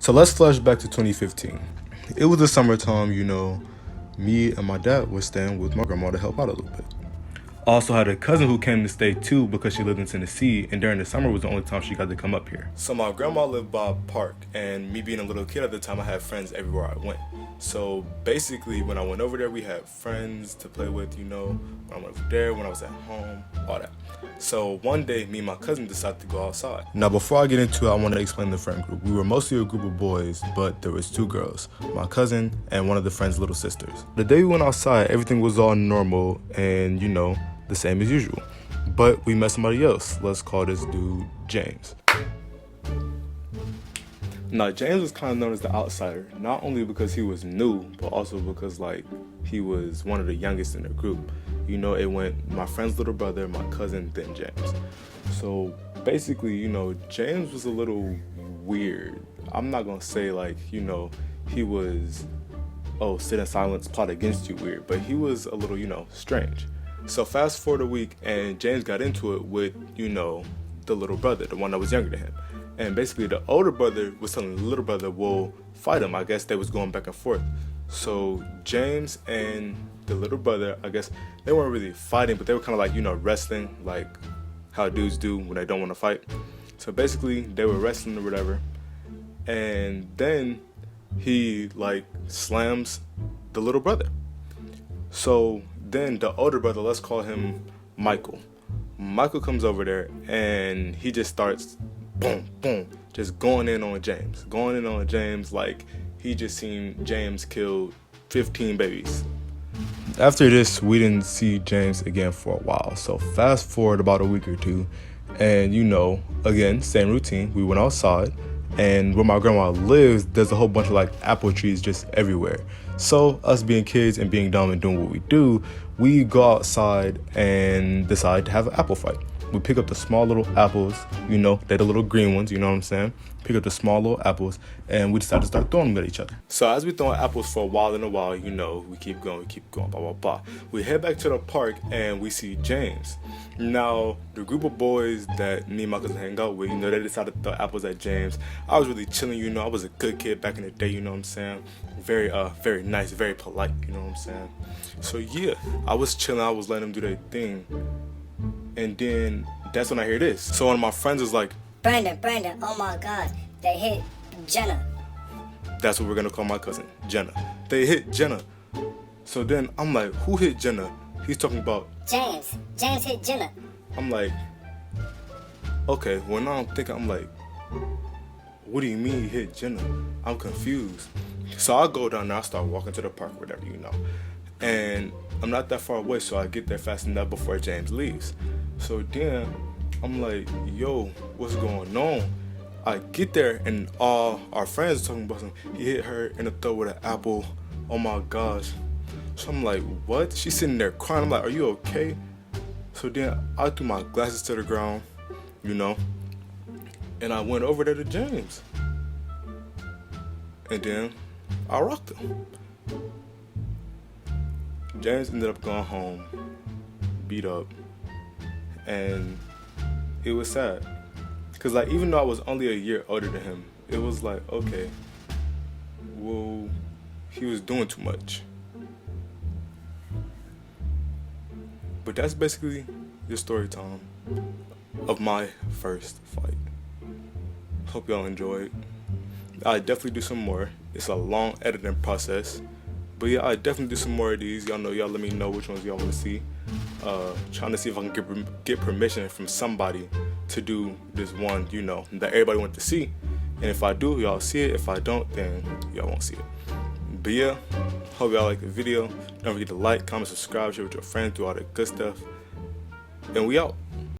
So let's flash back to 2015. It was the summertime, you know, me and my dad were staying with my grandma to help out a little bit. I also had a cousin who came to stay too because she lived in Tennessee, and during the summer was the only time she got to come up here. So my grandma lived by a park, and me being a little kid at the time, I had friends everywhere I went. So basically, when I went over there, we had friends to play with, you know, when I went over there, when I was at home, all that. So one day, me and my cousin decided to go outside. Now, before I get into it, I want to explain the friend group. We were mostly a group of boys, but there was two girls, my cousin and one of the friend's little sisters. The day we went outside, everything was all normal and, you know, the same as usual. But we met somebody else. Let's call this dude James. Now, James was kind of known as the outsider, not only because he was new, but also because, like, he was one of the youngest in the group. You know, it went my friend's little brother, my cousin, then James. So basically, you know, James was a little weird. I'm not gonna say, like, you know, he was, oh, sit in silence, plot against you weird, but he was a little, you know, strange. So fast forward a week, and James got into it with, you know, the little brother, the one that was younger than him. And basically the older brother was telling the little brother, well, fight him. I guess they was going back and forth. So James and the little brother, I guess they weren't really fighting, but they were kind of like, you know, wrestling, like how dudes do when they don't want to fight. So basically they were wrestling or whatever. And then he like slams the little brother. So then the older brother, let's call him Michael. Michael comes over there and he just starts boom, boom, just going in on James like he just seen James kill 15 babies. After this, we didn't see James again for a while. So fast forward about a week or two, and you know, again, same routine. We went outside, and where my grandma lives, there's a whole bunch of like apple trees just everywhere. So us being kids and being dumb and doing what we do, we go outside and decide to have an apple fight. We pick up the small little apples, you know, they're the little green ones, you know what I'm saying? Pick up the small little apples, and we decide to start throwing them at each other. So as we throwing apples for a while, you know, we keep going, blah, blah, blah. We head back to the park, and we see James. Now, the group of boys that me and my cousin hang out with, you know, they decided to throw apples at James. I was really chilling, you know, I was a good kid back in the day, you know what I'm saying? Very nice, very polite, you know what I'm saying? So yeah, I was chilling, I was letting them do their thing. And then that's when I hear this. So one of my friends is like, Brandon, oh my God, they hit Jenna. That's what we're gonna call my cousin, Jenna. They hit Jenna. So then I'm like, who hit Jenna? He's talking about James hit Jenna. I'm like, okay, well now I'm thinking, I'm like, what do you mean he hit Jenna? I'm confused. So I go down there, I start walking to the park, whatever, you know. And I'm not that far away, so I get there fast enough before James leaves. So then I'm like, yo, what's going on? I get there and all our friends are talking about him. He hit her in the throat with an apple. Oh my gosh. So I'm like, what? She's sitting there crying. I'm like, are you okay? So then I threw my glasses to the ground, you know, and I went over there to James. And then I rocked him. James ended up going home, beat up, and it was sad. Cause like, even though I was only a year older than him, it was like, okay, well, he was doing too much. But that's basically the story time of my first fight. Hope y'all enjoyed. I definitely do some more. It's a long editing process. But yeah, I definitely do some more of these. Y'all know, y'all let me know which ones y'all want to see. Trying to see if I can get permission from somebody to do this one, you know, that everybody wants to see. And if I do, y'all see it. If I don't, then y'all won't see it. But yeah, hope y'all like the video. Don't forget to like, comment, subscribe, share with your friends, do all that good stuff. And we out.